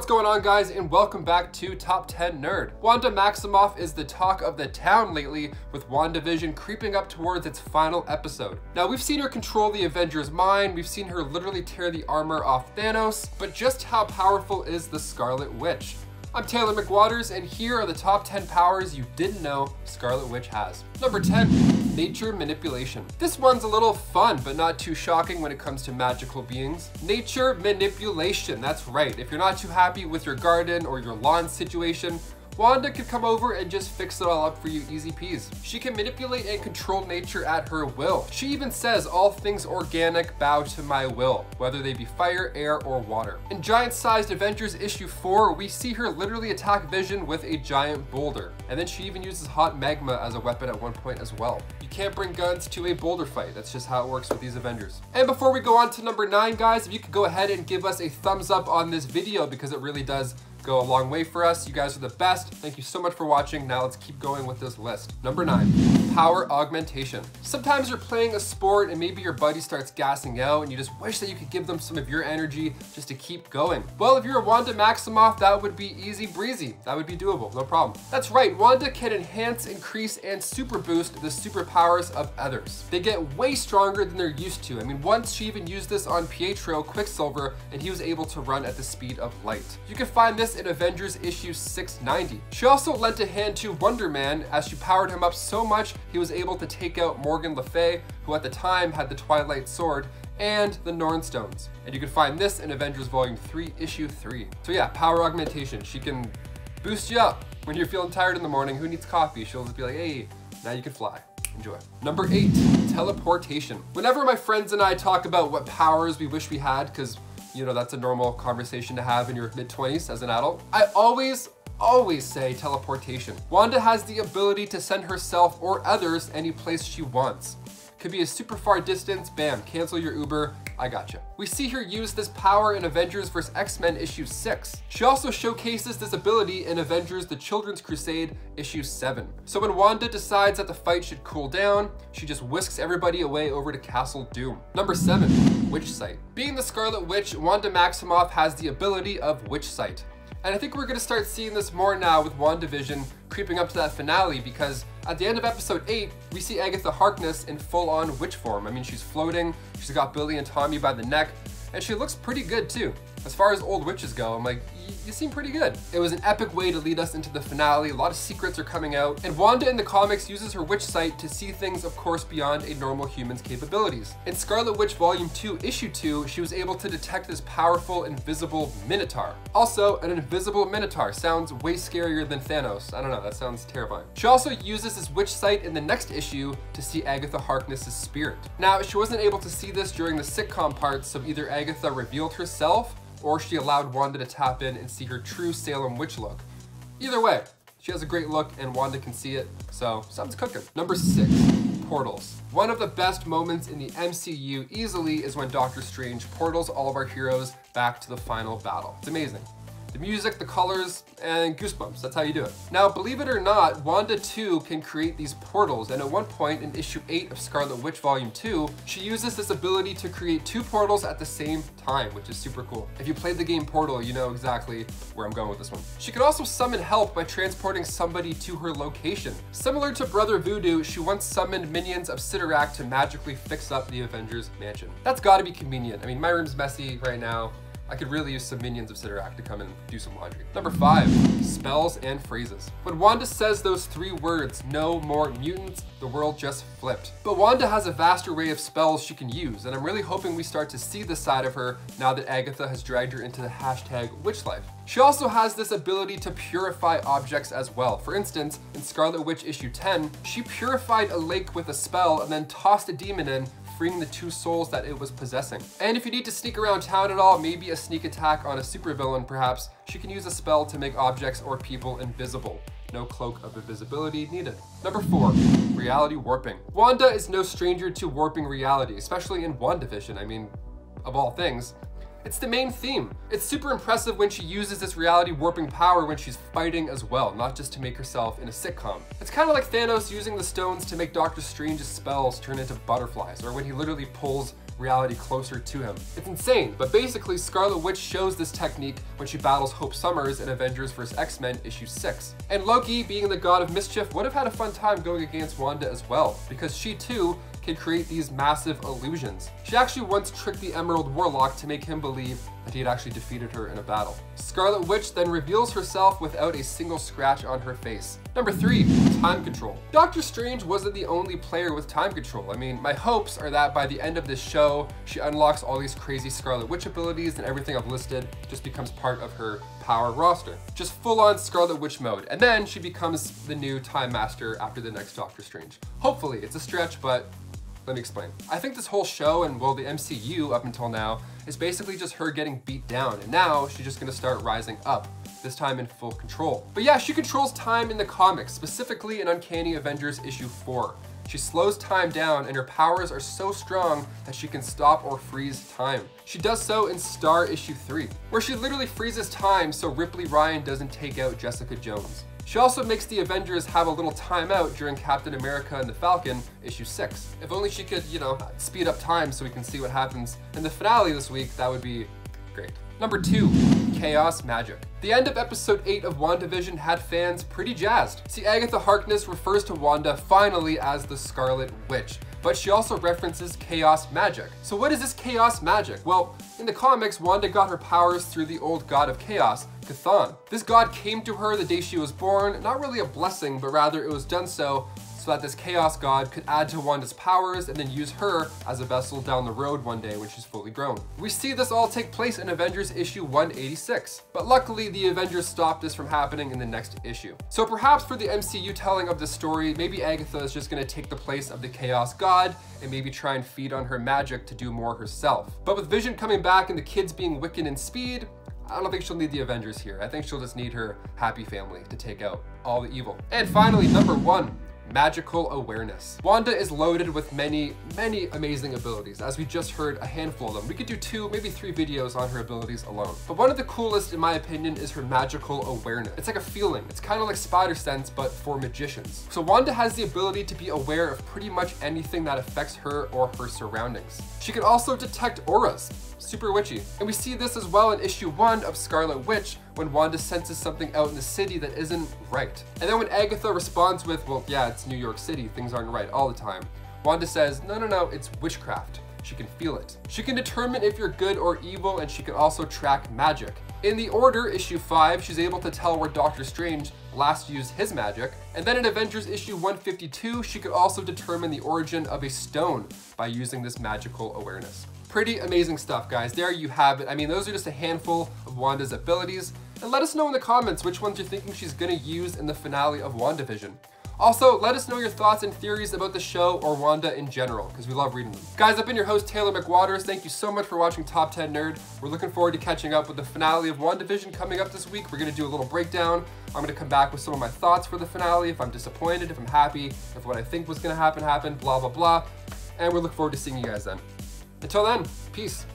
What's going on, guys, and welcome back to Top 10 Nerd. Wanda Maximoff is the talk of the town lately, with WandaVision creeping up towards its final episode. Now, we've seen her control the Avengers' mind, we've seen her literally tear the armor off Thanos, but just how powerful is the Scarlet Witch? I'm Taylor McWatters, and here are the top 10 powers you didn't know Scarlet Witch has. Number 10, nature manipulation. This one's a little fun, but not too shocking when it comes to magical beings. Nature manipulation, that's right. If you're not too happy with your garden or your lawn situation, Wanda could come over and just fix it all up for you easy peas. She can manipulate and control nature at her will. She even says all things organic bow to my will, whether they be fire, air, or water. In giant-sized Avengers issue 4, we see her literally attack Vision with a giant boulder. And then she even uses hot magma as a weapon at one point as well. You can't bring guns to a boulder fight. That's just how it works with these Avengers. And before we go on to number 9, guys, if you could go ahead and give us a thumbs up on this video, because it really does go a long way for us. You guys are the best. Thank you so much for watching. Now let's keep going with this list. Number 9, power augmentation. Sometimes you're playing a sport and maybe your buddy starts gassing out and you just wish that you could give them some of your energy just to keep going. Well, if you're a Wanda Maximoff, that would be easy breezy. That would be doable, no problem. That's right, Wanda can enhance, increase, and super boost the superpowers of others. They get way stronger than they're used to. I mean, once she even used this on Pietro Quicksilver and he was able to run at the speed of light. You can find this in Avengers issue 690. She also lent a hand to Wonder Man as she powered him up so much he was able to take out Morgan Le Fay, who at the time had the Twilight Sword and the Norn Stones. And you can find this in Avengers Volume 3, issue 3. So yeah, power augmentation. She can boost you up when you're feeling tired in the morning. Who needs coffee? She'll just be like, hey, now you can fly. Enjoy. Number 8, teleportation. Whenever my friends and I talk about what powers we wish we had, because you know, that's a normal conversation to have in your mid-20s as an adult, I always say teleportation. Wanda has the ability to send herself or others any place she wants. Could be a super far distance, bam, cancel your Uber, I gotcha. We see her use this power in Avengers vs. X-Men issue 6. She also showcases this ability in Avengers The Children's Crusade issue 7. So when Wanda decides that the fight should cool down, she just whisks everybody away over to Castle Doom. Number 7, Witch Sight. Being the Scarlet Witch, Wanda Maximoff has the ability of Witch Sight. And I think we're gonna start seeing this more now with WandaVision creeping up to that finale, because at the end of episode 8, we see Agatha Harkness in full-on witch form. I mean, she's floating, she's got Billy and Tommy by the neck, and she looks pretty good too. As far as old witches go, I'm like, you seem pretty good. It was an epic way to lead us into the finale. A lot of secrets are coming out, and Wanda in the comics uses her witch sight to see things, of course, beyond a normal human's capabilities. In Scarlet Witch Volume 2, Issue 2, she was able to detect this powerful, invisible Minotaur. Also, an invisible Minotaur sounds way scarier than Thanos. I don't know, that sounds terrifying. She also uses this witch sight in the next issue to see Agatha Harkness's spirit. Now, she wasn't able to see this during the sitcom parts, so either Agatha revealed herself, or she allowed Wanda to tap in and see her true Salem witch look. Either way, she has a great look and Wanda can see it, so something's cooking. Number 6, portals. One of the best moments in the MCU easily is when Doctor Strange portals all of our heroes back to the final battle. It's amazing. The music, the colors, and goosebumps, that's how you do it. Now, believe it or not, Wanda too can create these portals, and at one point in issue 8 of Scarlet Witch Volume 2, she uses this ability to create 2 portals at the same time, which is super cool. If you played the game Portal, you know exactly where I'm going with this one. She can also summon help by transporting somebody to her location. Similar to Brother Voodoo, she once summoned minions of Sidorak to magically fix up the Avengers mansion. That's gotta be convenient. I mean, my room's messy right now. I could really use some minions of Sidorak to come and do some laundry. Number 5, spells and phrases. When Wanda says those 3 words, no more mutants, the world just flipped. But Wanda has a vast array of spells she can use, and I'm really hoping we start to see this side of her now that Agatha has dragged her into the hashtag witch life. She also has this ability to purify objects as well. For instance, in Scarlet Witch issue 10, she purified a lake with a spell and then tossed a demon in, freeing the 2 souls that it was possessing. And if you need to sneak around town at all, maybe a sneak attack on a supervillain perhaps, she can use a spell to make objects or people invisible. No cloak of invisibility needed. Number 4, reality warping. Wanda is no stranger to warping reality, especially in WandaVision. I mean, of all things. It's the main theme. It's super impressive when she uses this reality warping power when she's fighting as well, not just to make herself in a sitcom. It's kind of like Thanos using the stones to make Doctor Strange's spells turn into butterflies, or when he literally pulls reality closer to him. It's insane, but basically Scarlet Witch shows this technique when she battles Hope Summers in Avengers vs. X-Men issue 6. And Loki, being the god of mischief, would have had a fun time going against Wanda as well, because she too can create these massive illusions. She actually once tricked the Emerald Warlock to make him believe that he had actually defeated her in a battle. Scarlet Witch then reveals herself without a single scratch on her face. Number 3, time control. Doctor Strange wasn't the only player with time control. I mean, my hopes are that by the end of this show, she unlocks all these crazy Scarlet Witch abilities and everything I've listed just becomes part of her power roster. Just full-on Scarlet Witch mode. And then she becomes the new Time Master after the next Doctor Strange. Hopefully, it's a stretch, but let me explain. I think this whole show, and well, the MCU up until now, is basically just her getting beat down, and now she's just gonna start rising up, this time in full control. But yeah, she controls time in the comics, specifically in Uncanny Avengers issue 4. She slows time down, and her powers are so strong that she can stop or freeze time. She does so in Star issue 3, where she literally freezes time so Ripley Ryan doesn't take out Jessica Jones. She also makes the Avengers have a little timeout during Captain America and the Falcon issue 6. If only she could, you know, speed up time so we can see what happens in the finale this week, that would be great. Number 2, chaos magic. The end of episode 8 of WandaVision had fans pretty jazzed. See, Agatha Harkness refers to Wanda finally as the Scarlet Witch, but she also references chaos magic. So what is this chaos magic? Well, in the comics, Wanda got her powers through the old god of chaos, Chthon. This god came to her the day she was born, not really a blessing, but rather it was done so that this chaos god could add to Wanda's powers and then use her as a vessel down the road one day when she's fully grown. We see this all take place in Avengers issue 186, but luckily the Avengers stopped this from happening in the next issue. So perhaps for the MCU telling of the story, maybe Agatha is just gonna take the place of the chaos god and maybe try and feed on her magic to do more herself. But with Vision coming back and the kids being Wiccan and Speed, I don't think she'll need the Avengers here. I think she'll just need her happy family to take out all the evil. And finally, number 1, magical awareness. Wanda is loaded with many amazing abilities. As we just heard, a handful of them. We could do 2, maybe 3 videos on her abilities alone. But one of the coolest, in my opinion, is her magical awareness. It's like a feeling. It's kind of like spider sense, but for magicians. So Wanda has the ability to be aware of pretty much anything that affects her or her surroundings. She can also detect auras. Super witchy. And we see this as well in issue 1 of Scarlet Witch, when Wanda senses something out in the city that isn't right. And then when Agatha responds with, well, yeah, it's New York City, things aren't right all the time, Wanda says, no, it's witchcraft. She can feel it. She can determine if you're good or evil, and she can also track magic. In The Order, issue 5, she's able to tell where Doctor Strange last used his magic. And then in Avengers issue 152, she could also determine the origin of a stone by using this magical awareness. Pretty amazing stuff, guys. There you have it. I mean, those are just a handful of Wanda's abilities. And let us know in the comments which ones you're thinking she's gonna use in the finale of WandaVision. Also, let us know your thoughts and theories about the show or Wanda in general, because we love reading them. Guys, I've been your host, Taylor McWatters. Thank you so much for watching Top 10 Nerd. We're looking forward to catching up with the finale of WandaVision coming up this week. We're gonna do a little breakdown. I'm gonna come back with some of my thoughts for the finale, if I'm disappointed, if I'm happy, if what I think was gonna happen, blah, blah, blah. And we look forward to seeing you guys then. Until then, peace.